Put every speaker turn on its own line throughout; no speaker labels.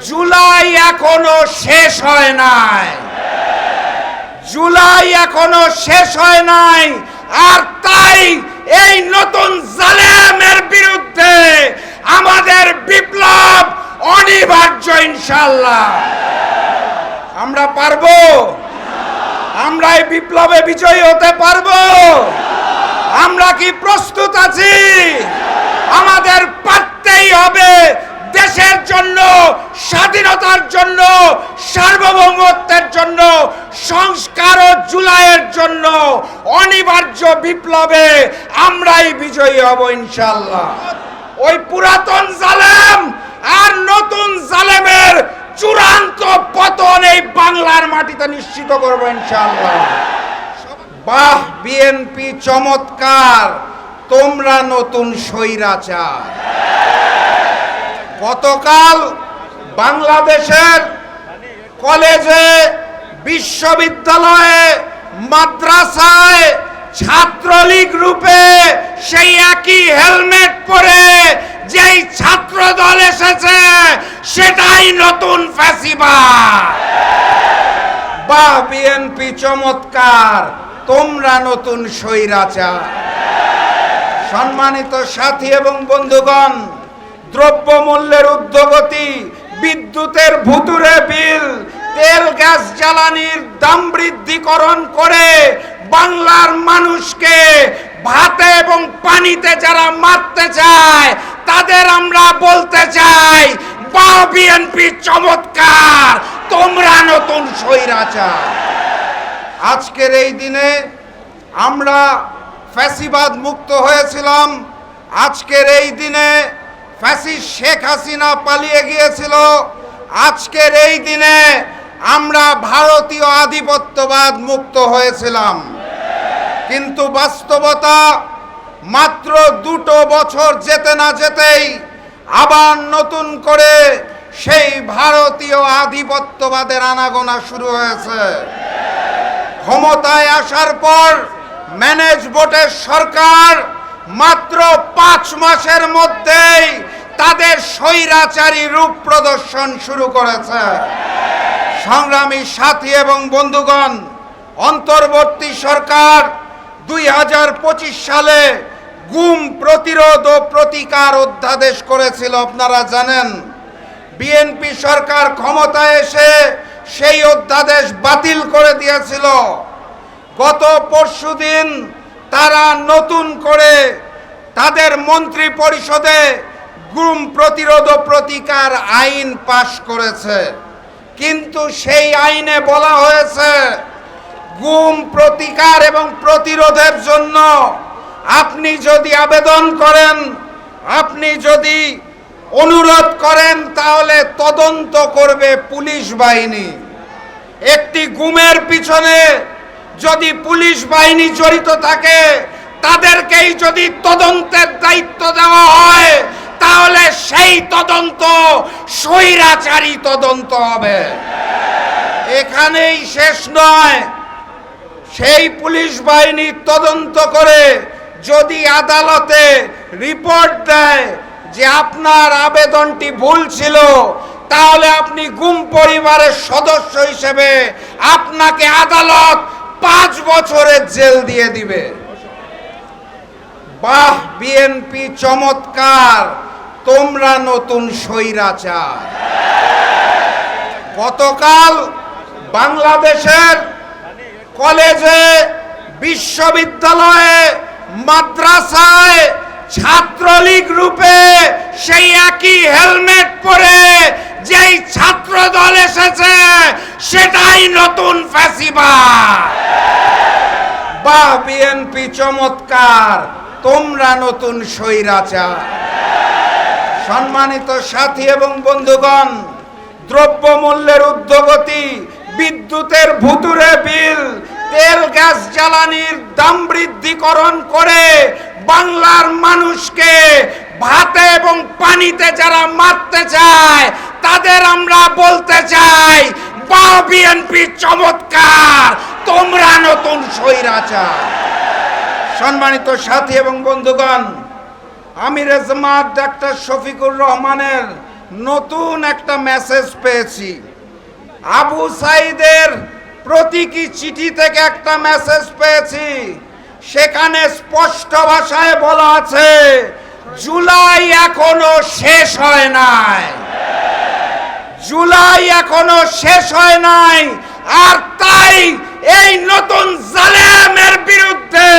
জুলাই এখনো শেষ হয় নাই, জুলাই এখনো শেষ হয় নাই। আর তাই এই নতুন জালেমের বিরুদ্ধে আমাদের বিপ্লব অনিবার্য ইনশাআল্লাহ। আমরা পারবো, আমরা এই বিপ্লবে বিজয়ী হতে পারবো। আমরা কি প্রস্তুত আছি? আমাদের পারতেই হবে। দেশের জন্য, স্বাধীনতার জন্য, সার্বভৌমত্বের জন্য, সংস্কার ও জুলাইয়ের জন্য অনিবার্য বিপ্লবে আমরাই বিজয়ী হব ইনশাআল্লাহ। ওই পুরাতন জালেম আর নতুন জালেমের চূড়ান্ত পতন এই বাংলার মাটিতে নিশ্চিত করব ইনশাআল্লাহ। বাহ, বিএনপি চমৎকার, তোমরা নতুন স্বৈরাচার। গতকাল বাংলাদেশের কলেজে, বিশ্ববিদ্যালয়ে, মাদ্রাসায় ছাত্রলীগ রূপে সেই একই হেলমেট পরে যেই ছাত্র দল এসেছে সেটাই নতুন ফ্যাসিবাদ। বাহ, বিএনপি চমৎকার, তোমরা নতুন স্বৈরাচার। সম্মানিত সাথী এবং বন্ধুগণ, দ্রব্যমূল্যের ঊর্ধ্বগতি, বিদ্যুতের ভুতুরে বিল, তেল গ্যাস জ্বালানির দাম বৃদ্ধিকরণ করে বাংলার মানুষকে ভাতে এবং পানিতে যারা মারতে চায় তাদের আমরা বলতে চাই, বাহ বিএনপি চমৎকার, তোমরা নতুন স্বৈরাচার। আজকের এই দিনে আমরা ফ্যাসিবাদ মুক্ত হয়েছিলাম। আজকের এই দিনে ফ্যাসিস্ট শেখ হাসিনা পালিয়ে গিয়েছিল। আজকের এই দিনে আমরা ভারতীয় আধিপত্যবাদ মুক্ত হয়েছিলাম। কিন্তু বাস্তবতা, মাত্র 2 বছর যেতে না যেতেই আবার নতুন করে সেই ভারতীয় আধিপত্যবাদের আনাগোনা শুরু হয়েছে। ক্ষমতায় আসার পর ম্যানেজ ভোটের সরকার মাত্র 5 মাসের মধ্যেই তাদের স্বৈরাচারী রূপ প্রদর্শন শুরু করেছে। সংগ্রামী সাথী এবং বন্ধুগণ, অন্তর্বর্তী সরকার 2025 সালে গুম প্রতিরোধ ও প্রতিকার অধ্যাদেশ করেছিল, আপনারা জানেন। বিএনপি সরকার ক্ষমতায় এসে সেই অধ্যাদেশ বাতিল করে দিয়েছিল। গত পরশুদিন তারা নতুন করে তাদের মন্ত্রী পরিষদে গুম প্রতিরোধ ও প্রতিকার আইন পাশ করেছে। কিন্তু সেই আইনে বলা হয়েছে, গুম প্রতিকার এবং প্রতিরোধের জন্য আপনি যদি আবেদন করেন, আপনি যদি অনুরোধ করেন, তাহলে তদন্ত করবে পুলিশ বাহিনী। একটি গুমের পিছনে যদি পুলিশ বাহিনী জড়িত থাকে, তাদেরকেই যদি তদন্তের দায়িত্ব দেওয়া হয়, তাহলে সেই তদন্ত স্বৈরাচারী তদন্ত হবে। এখানেই শেষ নয়, সেই পুলিশ বাহিনী তদন্ত করে যদি আদালতে রিপোর্ট দেয় যে আপনার আবেদনটি ভুল ছিল, তাহলে আপনি গুম পরিবারের সদস্য হিসেবে আপনাকে আদালত 5 বছরের জেল দিয়ে দিবে। বাহ, বিএনপি চমৎকার, তোমরা নতুন স্বৈরাচার। গতকাল বাংলাদেশের কলেজে, বিশ্ববিদ্যালয়ে, মাদ্রাসায় ছাত্রলীগ রূপে সেই একই হেলমেট পরে যেই ছাত্র দল এসেছে সেটাই নতুন ফ্যাসিবাদ। বাহ, বিএনপি চমৎকার, তোমরা নতুন স্বৈরাচার। সম্মানিত সাথী এবং বন্ধুগণ, দ্রব্যমূল্যের ঊর্ধ্বগতি, বিদ্যুতের ভুতুরে বিল, তেল গ্যাস জ্বালানির দাম বৃদ্ধিকরণ করে বাংলার মানুষকে ভাতে এবং পানিতে যারা মারতে চায় তাদের আমরা বলতে চাই, বাহ বিএনপি চমৎকার, তোমরা নতুন স্বৈরাচার। সম্মানিত সাথী এবং বন্ধুগণ, আমিরে জামাত ডাক্তার শফিকুর রহমানের নতুন একটা মেসেজ পেয়েছি। আবু সাইদের প্রতীকী চিঠি থেকে একটা মেসেজ পেয়েছি। সেখানে স্পষ্ট ভাষায় বলা আছে, জুলাই এখনো শেষ হয় নাই, জুলাই এখনো শেষ হয় নাই। আর তাই এই নতুন জালেমের বিরুদ্ধে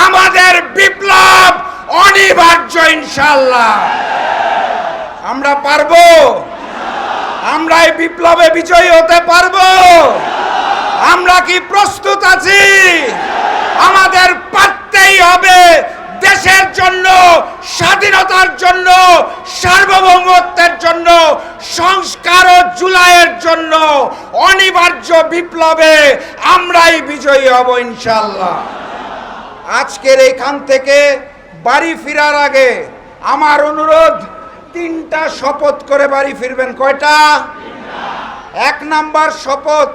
আমাদের বিপ্লব অনিবার্য ইনশাআল্লাহ। আমরা পারবো, আমরা এই বিপ্লবে বিজয়ী হতে পারবো। আমরা কি প্রস্তুত আছি? আমাদের পারতেই হবে। দেশের জন্য, স্বাধীনতার জন্য, সার্বভৌমত্বের জন্য, সংস্কার ও জুলাইয়ের জন্য অনিবার্য বিপ্লবে আমরাই বিজয়ী হব ইনশাআল্লাহ। আজকের এইখান থেকে বাড়ি ফেরার আগে আমার অনুরোধ, 3টা শপথ করে বাড়ি ফিরবেন। কয়টা? 1 নাম্বার শপথ,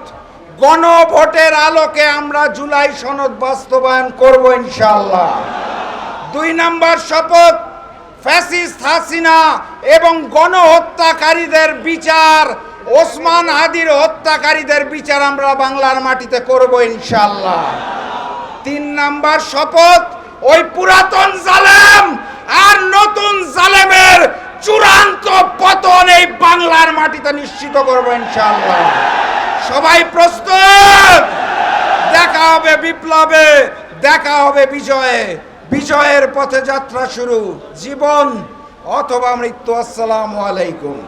গণভোটের আলোকে আমরা জুলাই সনদ বাস্তবায়ন করব ইনশাআল্লাহ। 2 নাম্বার শপথ, ফ্যাসিস্ট হাসিনা এবং গণহত্যাকারীদের বিচার, ওসমান হাদির হত্যাকারীদের বিচার আমরা বাংলার মাটিতে করব ইনশাআল্লাহ। 3 নাম্বার শপথ, ওই পুরাতন জালেম আর নতুন জালেমের চূড়ান্ত পতন এই বাংলার মাটিতে নিশ্চিত করব ইনশাআল্লাহ। সবাই প্রস্তুত? দেখা হবে বিপ্লবে, দেখা হবে বিজয়ে। বিজয়ের পথে যাত্রা শুরু, জীবন অথবা মৃত্যু। আসসালামু আলাইকুম।